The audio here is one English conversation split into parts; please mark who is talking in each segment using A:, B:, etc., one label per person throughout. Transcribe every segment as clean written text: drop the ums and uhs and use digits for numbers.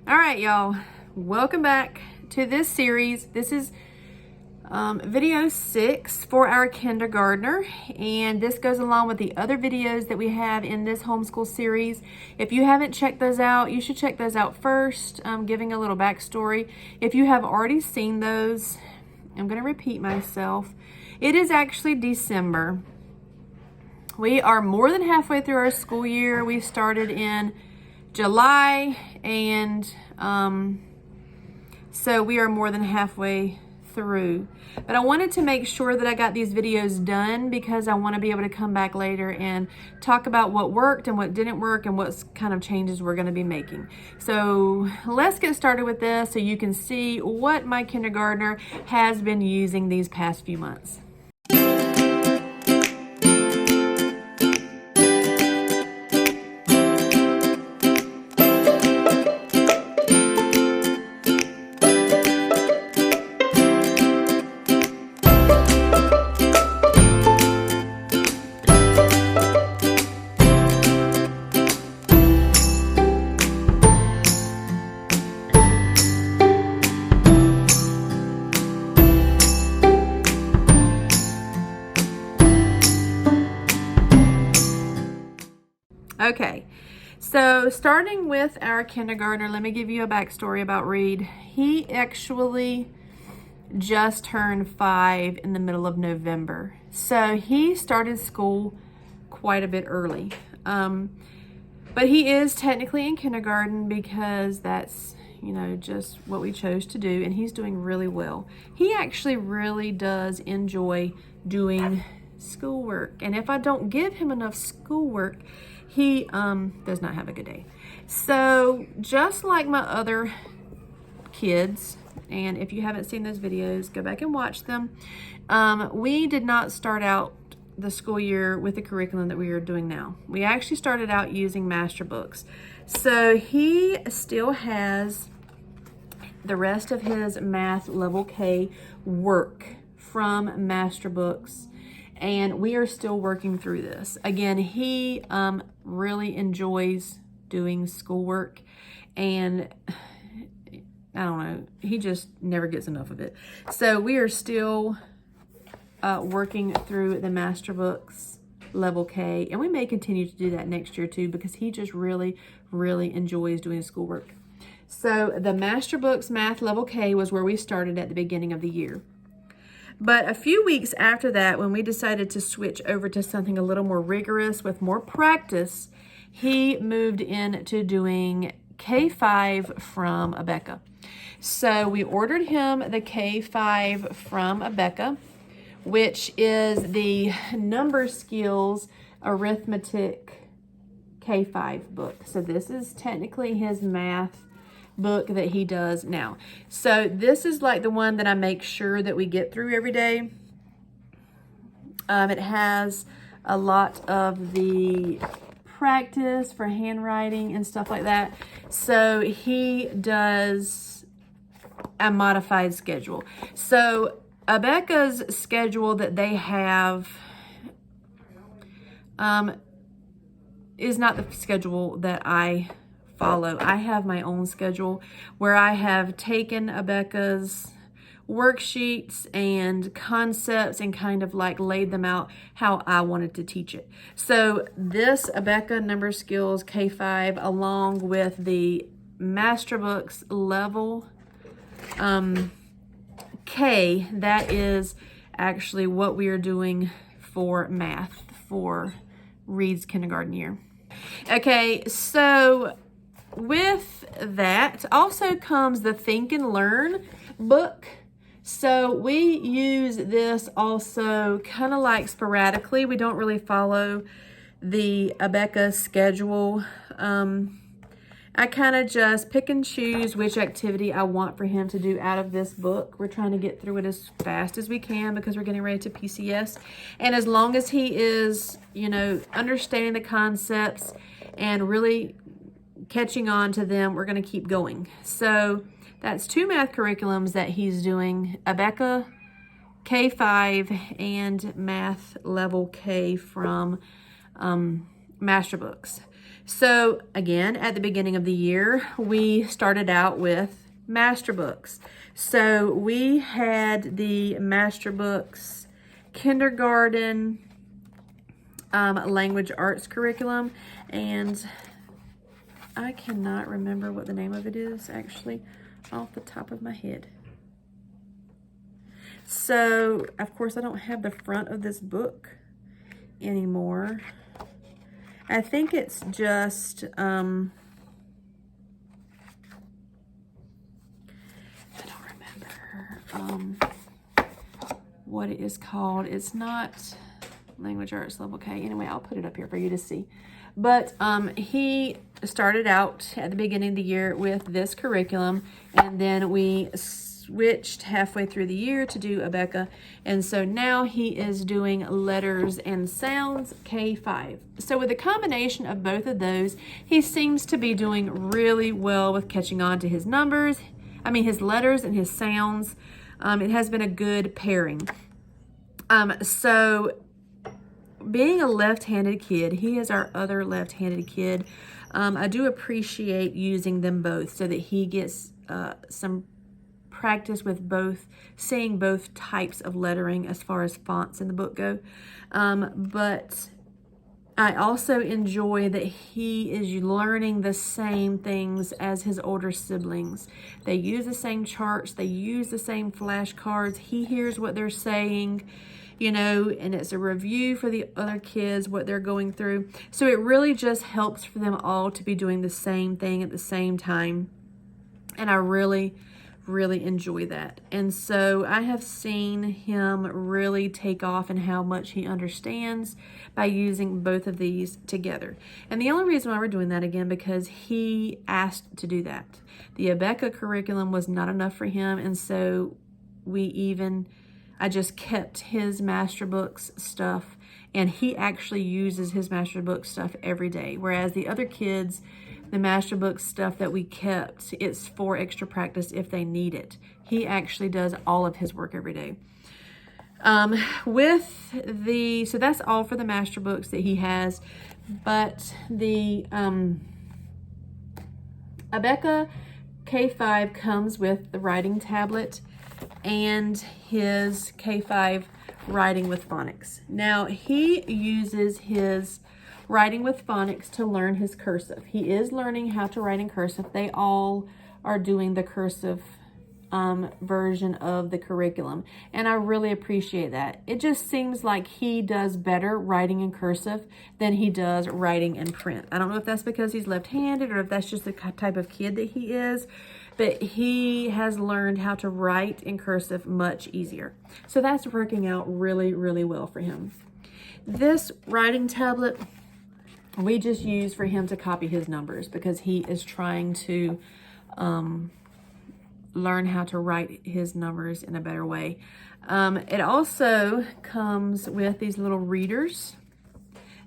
A: All right, y'all, welcome back to this series. This is video 6 for our kindergartner, and this goes along with the other videos that we have in this homeschool series. If you haven't checked those out, you should check those out first, giving a little backstory. If you have already seen those, I'm going to repeat myself. It is actually December. We are more than halfway through our school year. We started in July, and so we are more than halfway through. But I wanted to make sure that I got these videos done because I want to be able to come back later and talk about what worked and what didn't work and what kind of changes we're going to be making. So let's get started with this so you can see what my kindergartner has been using these past few months. Okay, so starting with our kindergartner, let me give you a backstory about Reid. He actually just turned 5 in the middle of November. So he started school quite a bit early. But he is technically in kindergarten because that's, just what we chose to do, and he's doing really well. He actually really does enjoy doing schoolwork, and if I don't give him enough schoolwork, he does not have a good day. So just like my other kids, and if you haven't seen those videos, go back and watch them. We did not start out the school year with the curriculum that we are doing now. We actually started out using master books. So he still has the rest of his math level K work from master books, and we are still working through this. Again, he really enjoys doing schoolwork, and I don't know, he just never gets enough of it. So we are still working through the master books level K, and we may continue to do that next year too, because he just really enjoys doing schoolwork. So the master books math level K was where we started at the beginning of the year. But a few weeks after that, when we decided to switch over to something a little more rigorous with more practice, he moved into doing K5 from Abeka. So we ordered him the K5 from Abeka, which is the number skills arithmetic K5 book. So this is technically his math book that he does now. So this is like the one that I make sure that we get through every day. It has a lot of the practice for handwriting and stuff like that. So he does a modified schedule. So Abeka's schedule that they have is not the schedule that I follow. I have my own schedule where I have taken Abeka's worksheets and concepts and kind of like laid them out how I wanted to teach it. So this Abeka number skills K5 along with the master books level K, that is actually what we are doing for math for Reid's kindergarten year. Okay, so with that also comes the Think and Learn book. So we use this also kind of like sporadically. We don't really follow the Abeka schedule. I kind of just pick and choose which activity I want for him to do out of this book. We're trying to get through it as fast as we can because we're getting ready to PCS. And as long as he is, understanding the concepts and really catching on to them, we're going to keep going. So that's 2 math curriculums that he's doing, Abeka K5 and math level K from master books. So again, at the beginning of the year, we started out with master books. So we had the master books kindergarten language arts curriculum, and I cannot remember what the name of it is actually off the top of my head. So of course I don't have the front of this book anymore. I think it's just I don't remember what it is called. It's not language arts level K. Anyway, I'll put it up here for you to see. But he started out at the beginning of the year with this curriculum, and then we switched halfway through the year to do Abeka, and so now he is doing letters and sounds K5. So with a combination of both of those, he seems to be doing really well with catching on to his numbers, his letters and his sounds. It has been a good pairing. So being a left-handed kid, he is our other left-handed kid. I do appreciate using them both so that he gets some practice with both, seeing both types of lettering as far as fonts in the book go. But I also enjoy that he is learning the same things as his older siblings. They use the same charts, they use the same flashcards. He hears what they're saying, and it's a review for the other kids, what they're going through. So it really just helps for them all to be doing the same thing at the same time. And I really enjoy that. And so I have seen him really take off in how much he understands by using both of these together. And the only reason why we're doing that, again, because he asked to do that. The Abeka curriculum was not enough for him, and so I just kept his master books stuff, and he actually uses his master book stuff every day, whereas the other kids, the master book stuff that we kept, it's for extra practice if they need it. He actually does all of his work every day. So that's all for the master books that he has, but the Abeka K5 comes with the writing tablet and his K5 writing with phonics. Now he uses his writing with phonics to learn his cursive. He is learning how to write in cursive. They all are doing the cursive version of the curriculum, and I really appreciate that. It just seems like he does better writing in cursive than he does writing in print. I don't know if that's because he's left-handed or if that's just the type of kid that he is, but he has learned how to write in cursive much easier. So that's working out really well for him. This writing tablet we just use for him to copy his numbers because he is trying to learn how to write his numbers in a better way. It also comes with these little readers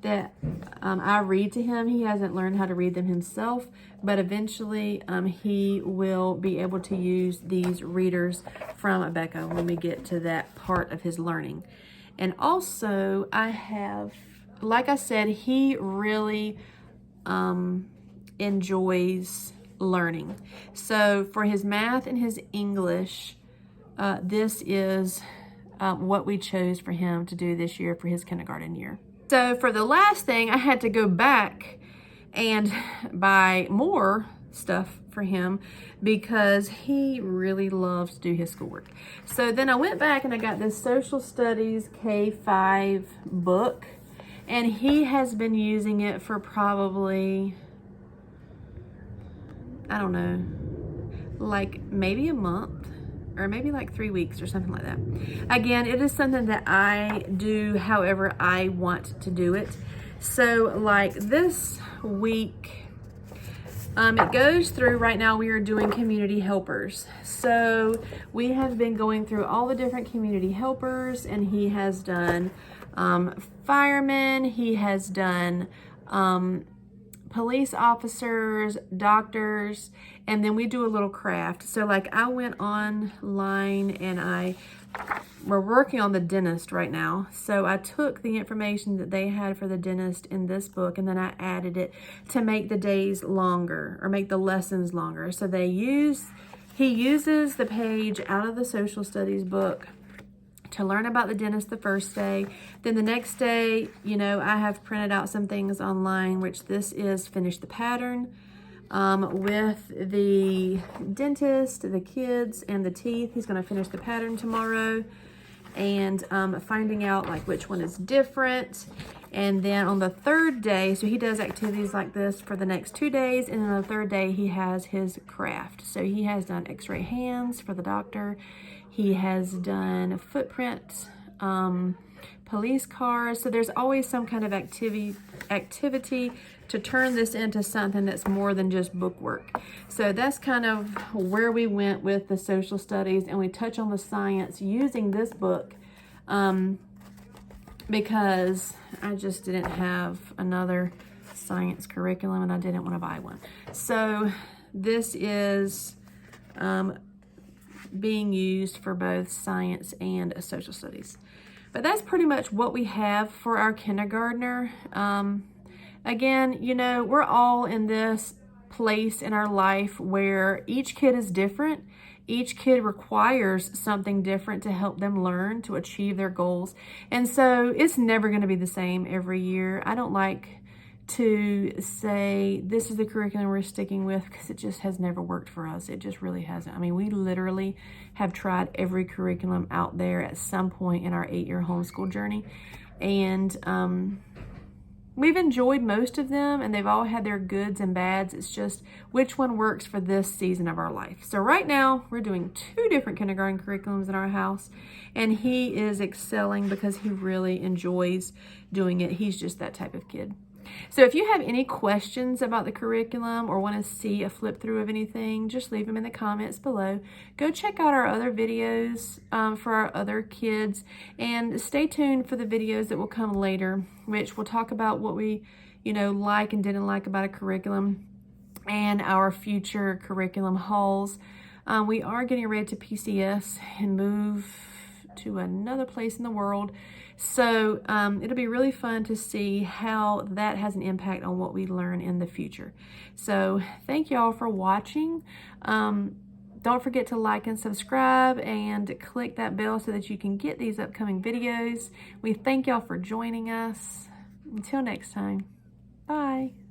A: that I read to him. He hasn't learned how to read them himself, but eventually he will be able to use these readers from Abeka when we get to that part of his learning. And also I have, like I said, he really enjoys learning. So for his math and his English, this is what we chose for him to do this year for his kindergarten year. So for the last thing, I had to go back and buy more stuff for him because he really loves to do his schoolwork. So then I went back and I got this social studies K5 book, and he has been using it for probably, I don't know, like maybe a month or maybe like 3 weeks or something like that. Again, it is something that I do however I want to do it. So like this week, it goes through, right now we are doing community helpers. So we have been going through all the different community helpers, and he has done firemen, he has done police officers, doctors, and then we do a little craft. So like I went online and we're working on the dentist right now. So I took the information that they had for the dentist in this book and then I added it to make the days longer or make the lessons longer. So he uses the page out of the social studies book to learn about the dentist the first day. Then the next day, you know, I have printed out some things online, which this is finish the pattern with the dentist, the kids, and the teeth. He's gonna finish the pattern tomorrow and finding out like which one is different. And then on the third day, so he does activities like this for the next 2 days. And then on the third day, he has his craft. So he has done x-ray hands for the doctor. He has done footprints, police cars. So there's always some kind of activity to turn this into something that's more than just book work. So that's kind of where we went with the social studies, and we touch on the science using this book because I just didn't have another science curriculum and I didn't want to buy one. So this is being used for both science and social studies. But that's pretty much what we have for our kindergartner. Again, you know, we're all in this place in our life where each kid is different. Each kid requires something different to help them learn to achieve their goals. And so it's never going to be the same every year. I don't like to say this is the curriculum we're sticking with because it just has never worked for us. It just really hasn't. I mean, we literally have tried every curriculum out there at some point in our 8-year homeschool journey. And we've enjoyed most of them and they've all had their goods and bads. It's just which one works for this season of our life. So right now we're doing 2 different kindergarten curriculums in our house and he is excelling because he really enjoys doing it. He's just that type of kid. So if you have any questions about the curriculum or want to see a flip through of anything, just leave them in the comments below. Go check out our other videos for our other kids and stay tuned for the videos that will come later, which will talk about what we, you know, like and didn't like about a curriculum and our future curriculum hauls. We are getting ready to PCS and move to another place in the world. So it'll be really fun to see how that has an impact on what we learn in the future. So thank you all for watching. Don't forget to like and subscribe and click that bell so that you can get these upcoming videos. We thank y'all for joining us. Until next time, bye.